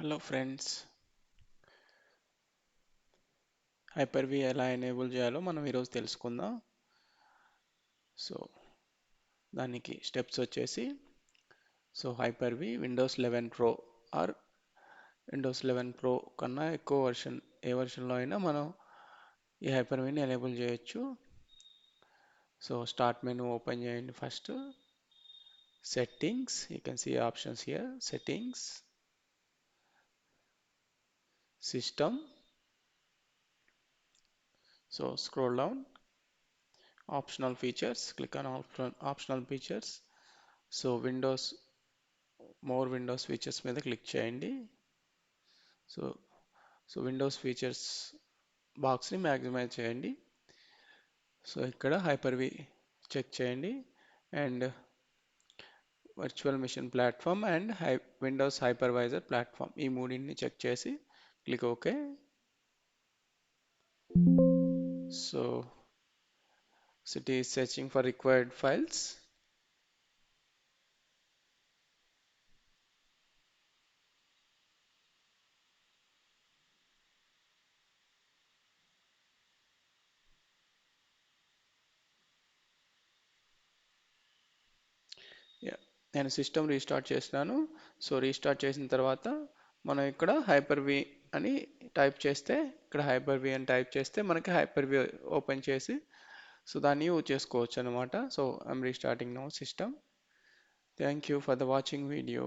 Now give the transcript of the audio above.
Hello friends, హైపర్-వి ఎలా enable చేయాలో మనం ఈరోజు తెలుసుకుందాం. సో దానికి స్టెప్స్ వచ్చేసి Hyper V Windows 11 Pro or Windows 11 Pro కన్నా ఎక్కువ వర్షన్ ఏ వర్షన్లో అయినా మనం ఈ హైపర్-విని ఎనేబుల్ చేయొచ్చు. స్టార్ట్ మెనూ ఓపెన్ చేయండి. First settings, you can see options here. Settings, system, scroll down, optional features, click on optional features. Windows more Windows features మీద క్లిక్ చేయండి. సో విండోస్ ఫీచర్స్ బాక్స్ని మ్యాక్సిమైజ్ చేయండి. ఇక్కడ హైపర్-వి చెక్ చేయండి and virtual machine platform and Windows hypervisor platform, ఈ మూడింటిని check చేసి click okay. It is searching for required files. నేను సిస్టమ్ రీస్టార్ట్ చేసినాను. రీస్టార్ట్ చేసిన తర్వాత మనం ఇక్కడ హైపర్-వి అని టైప్ చేస్తే, మనకి హైపర్-వి ఓపెన్ చేసి దాన్ని యూజ్ చేసుకోవచ్చు అనమాట. I'm restarting now system. Thank you for the watching video.